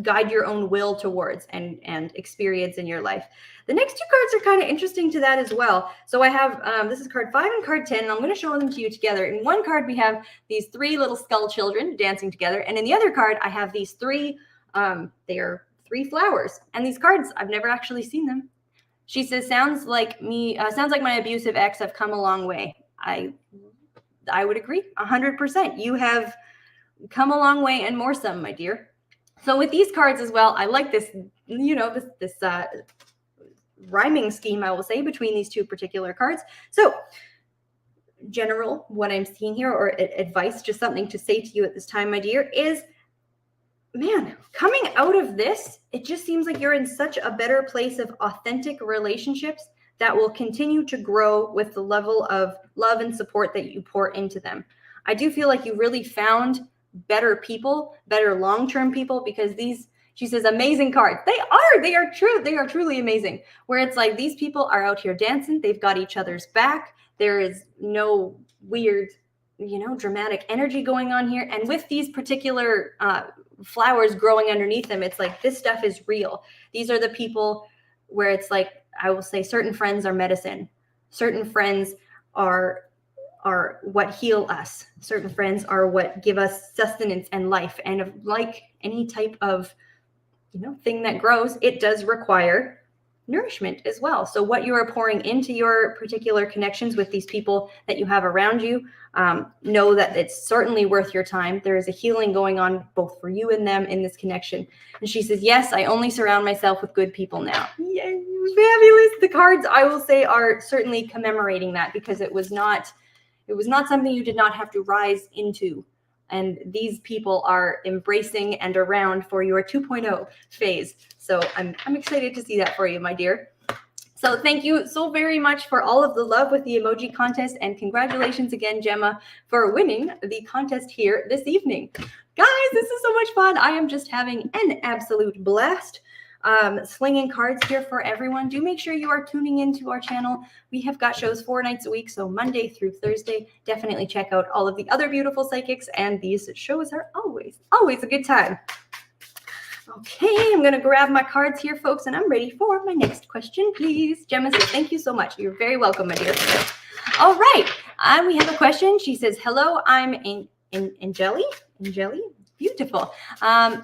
guide your own will towards and experience in your life. The next 2 cards are kind of interesting to that as well. So I have, this is card 5 and card 10, and I'm going to show them to you together. In one card, we have these 3 little skull children dancing together. And in the other card, I have these 3, they are 3 flowers. And these cards, I've never actually seen them. She says, sounds like my abusive ex have come a long way. I would agree 100%. You have come a long way and more some, my dear. So with these cards as well, I like this, this rhyming scheme, I will say, between these 2 particular cards. So general, what I'm seeing here, or advice, just something to say to you at this time, my dear, is, man, coming out of this, it just seems like you're in such a better place of authentic relationships that will continue to grow with the level of love and support that you pour into them. I do feel like you really found better people, better long-term people, because these, she says, amazing cards. They are truly amazing. Where it's like these people are out here dancing. They've got each other's back. There is no weird, dramatic energy going on here. And with these particular flowers growing underneath them, it's like this stuff is real. These are the people where it's like, I will say, certain friends are medicine. Certain friends are what heal us. Certain friends are what give us sustenance and life. And like any type of thing that grows, it does require nourishment as well. So what you are pouring into your particular connections with these people that you have around you, know that it's certainly worth your time. There is a healing going on both for you and them in this connection. And she says, yes, I only surround myself with good people now. Yay, fabulous. The cards, I will say, are certainly commemorating that, because it was not something you did not have to rise into And these people are embracing and around for your 2.0 phase. So I'm excited to see that for you, my dear. So thank you so very much for all of the love with the emoji contest, and congratulations again, Gemma, for winning the contest here this evening. Guys, this is so much fun. I am just having an absolute blast slinging cards here for everyone. Do make sure you are tuning into our channel. We have got shows 4 nights a week, so Monday through Thursday. Definitely check out all of the other beautiful psychics, and these shows are always a good time. Okay, I'm going to grab my cards here, folks, and I'm ready for my next question, please. Gemma says, thank you so much. You're very welcome, my dear. All right, we have a question. She says, hello, I'm Angeli. Beautiful.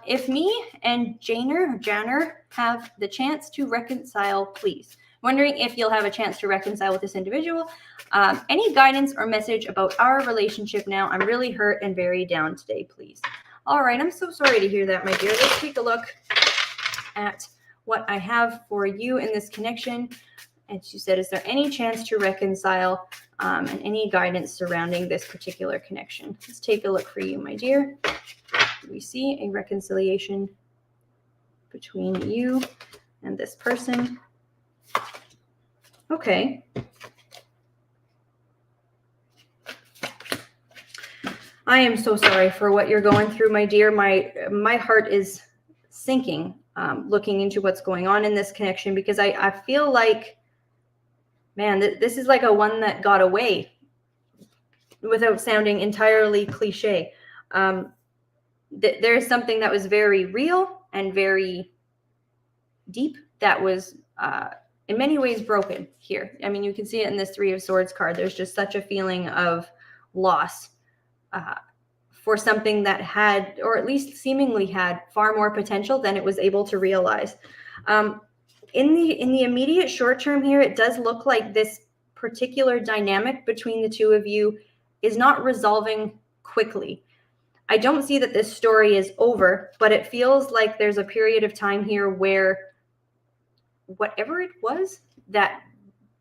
If me and Janner have the chance to reconcile, please. Wondering if you'll have a chance to reconcile with this individual. Any guidance or message about our relationship now? I'm really hurt and very down today, please. All right, I'm so sorry to hear that, my dear. Let's take a look at what I have for you in this connection. And she said, is there any chance to reconcile and any guidance surrounding this particular connection? Let's take a look for you, my dear. We see a reconciliation between you and this person. Okay. I am so sorry for what you're going through, my dear. My heart is sinking looking into what's going on in this connection, because I feel like, man, this is like a one that got away, without sounding entirely cliche. There is something that was very real and very deep that was in many ways broken here. I mean, you can see it in this 3 of Swords card. There's just such a feeling of loss for something that had, or at least seemingly had, far more potential than it was able to realize. In the immediate short term here, it does look like this particular dynamic between the two of you is not resolving quickly. I don't see that this story is over, but it feels like there's a period of time here where whatever it was that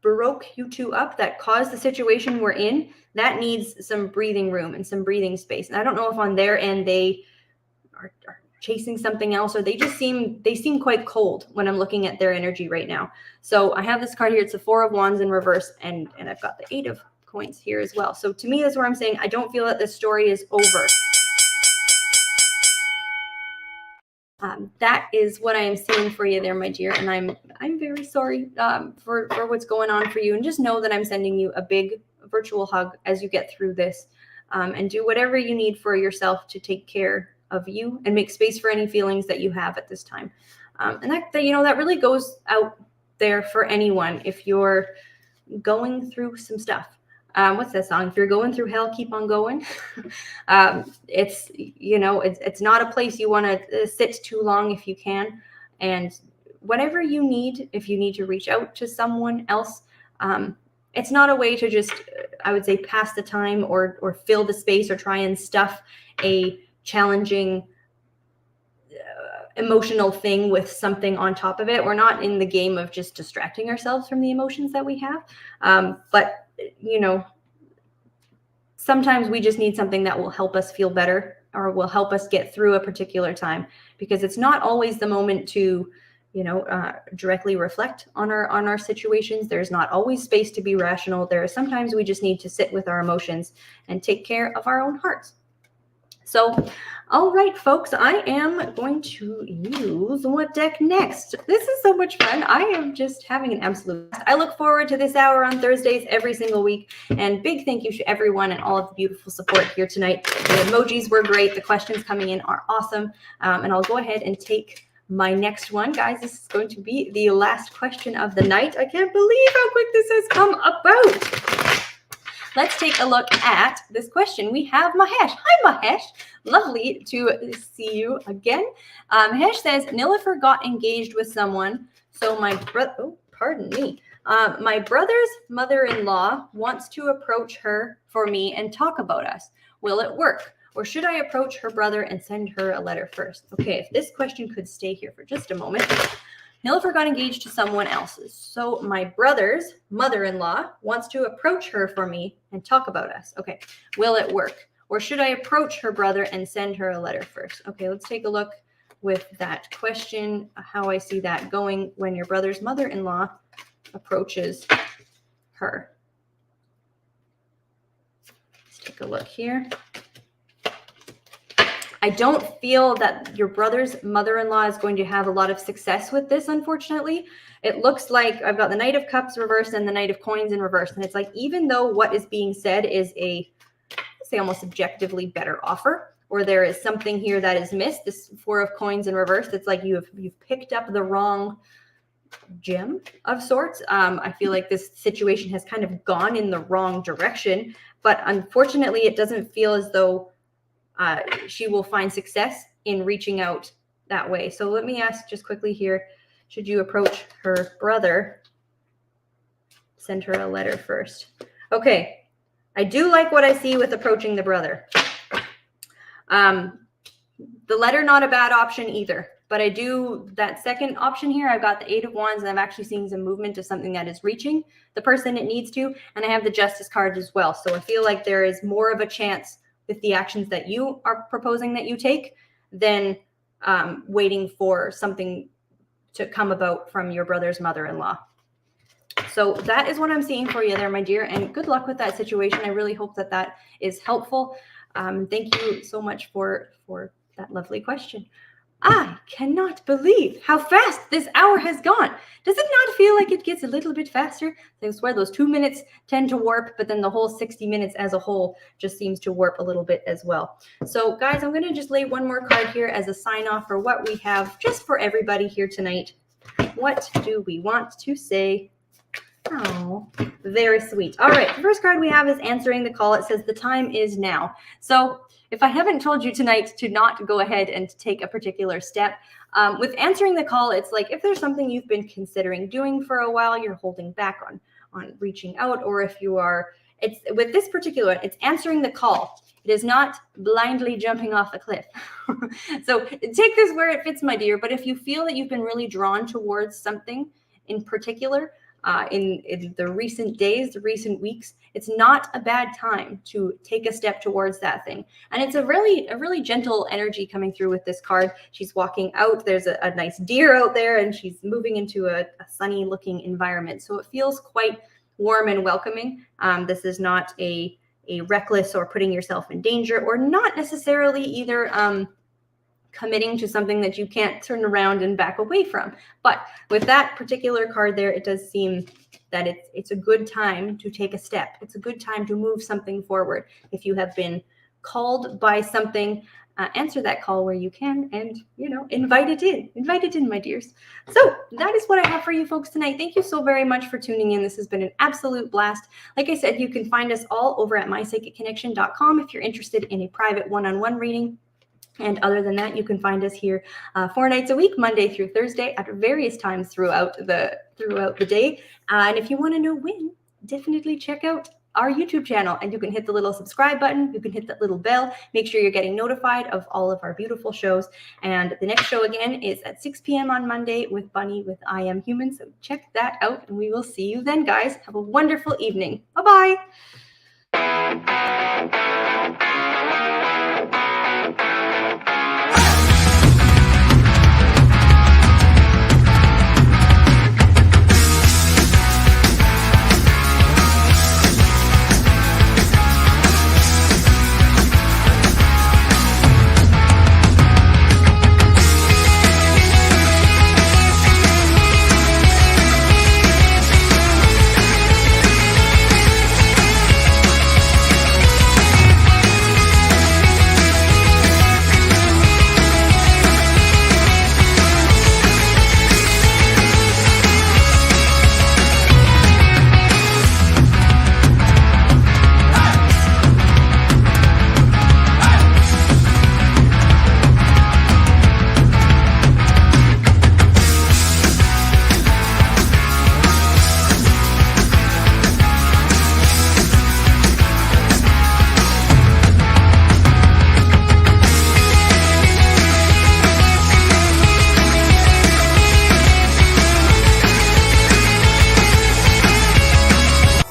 broke you two up, that caused the situation we're in, that needs some breathing room and some breathing space. And I don't know if on their end they are chasing something else, or they seem quite cold when I'm looking at their energy right now. So I have this card here. It's the 4 of Wands in reverse, and I've got the 8 of Coins here as well. So to me, that's where I'm saying I don't feel that this story is over. That is what I am seeing for you there, my dear, and I'm very sorry for what's going on for you. And just know that I'm sending you a big virtual hug as you get through this, and do whatever you need for yourself to take care of you and make space for any feelings that you have at this time. And that really goes out there for anyone. If you're going through some stuff, what's that song? If you're going through hell, keep on going. It's not a place you want to sit too long if you can. And whatever you need, if you need to reach out to someone else, it's not a way to just, I would say, pass the time or fill the space or try and stuff a challenging emotional thing with something on top of it. We're not in the game of just distracting ourselves from the emotions that we have. But sometimes we just need something that will help us feel better or will help us get through a particular time, because it's not always the moment to, directly reflect on our situations. There's not always space to be rational. There are sometimes we just need to sit with our emotions and take care of our own hearts. So, all right, folks, I am going to use what deck next. This is so much fun. I am just having an absolute blast. I look forward to this hour on Thursdays every single week. And big thank you to everyone and all of the beautiful support here tonight. The emojis were great. The questions coming in are awesome. And I'll go ahead and take my next one. Guys, this is going to be the last question of the night. I can't believe how quick this has come about. Let's take a look at this question. We have Mahesh. Hi, Mahesh. Lovely to see you again. Mahesh says, Nilüfer got engaged with someone, so my brother's mother-in-law wants to approach her for me and talk about us. Will it work? Or should I approach her brother and send her a letter first? Okay, if this question could stay here for just a moment. Nilüfer got engaged to someone else's. So my brother's mother-in-law wants to approach her for me and talk about us. Okay, will it work? or should I approach her brother and send her a letter first? Okay, let's take a look with that question, how I see that going when your brother's mother-in-law approaches her. Let's take a look here. I don't feel that your brother's mother-in-law is going to have a lot of success with this, unfortunately. It looks like I've got the Knight of Cups reversed and the Knight of Coins in reverse. And it's like, even though what is being said is a, let's say, almost objectively better offer, or there is something here that is missed, this Four of Coins in reverse, it's like you've picked up the wrong gem of sorts. I feel like this situation has kind of gone in the wrong direction, but unfortunately, it doesn't feel as though she will find success in reaching out that way. So let me ask just quickly here, should you approach her brother? Send her a letter first. Okay, I do like what I see with approaching the brother. The letter, not a bad option either, but I do that second option here. I've got the Eight of Wands, and I'm actually seeing some movement of something that is reaching the person it needs to, and I have the Justice card as well. So I feel like there is more of a chance with the actions that you are proposing that you take than waiting for something to come about from your brother's mother-in-law. So that is what I'm seeing for you there, my dear, and good luck with that situation. I really hope that that is helpful. Thank you so much for that lovely question. I cannot believe how fast this hour has gone. Does it not feel like it gets a little bit faster? I swear those 2 minutes tend to warp, but then the whole 60 minutes as a whole just seems to warp a little bit as well. So guys, I'm going to just lay one more card here as a sign off for what we have just for everybody here tonight. What do we want to say? Oh, very sweet. All right, the first card we have is answering the call. It says the time is now. So if I haven't told you tonight to not go ahead and take a particular step, with answering the call, it's like if there's something you've been considering doing for a while, you're holding back on reaching out, or if you are, it's with this particular, it's answering the call. It is not blindly jumping off a cliff. So take this where it fits, my dear. But if you feel that you've been really drawn towards something in particular, in the recent days, the recent weeks, it's not a bad time to take a step towards that thing. And it's a really gentle energy coming through with this card. She's walking out. There's a nice deer out there, and she's moving into a sunny looking environment. So it feels quite warm and welcoming. This is not a reckless or putting yourself in danger, or not necessarily either committing to something that you can't turn around and back away from. But with that particular card there, it does seem that it's a good time to take a step. It's a good time to move something forward. If you have been called by something, answer that call where you can, and invite it in, my dears. So that is what I have for you folks tonight. Thank you so very much for tuning in. This has been an absolute blast. Like I said, you can find us all over at mypsychicconnection.com if you're interested in a private one-on-one reading. And other than that, you can find us here 4 nights a week, Monday through Thursday, at various times throughout the day. And if you want to know when, definitely check out our YouTube channel, and you can hit the little subscribe button. You can hit that little bell. Make sure you're getting notified of all of our beautiful shows. And the next show again is at 6 p.m. on Monday with Bunny with I Am Human. So check that out, and we will see you then, guys. Have a wonderful evening. Bye-bye.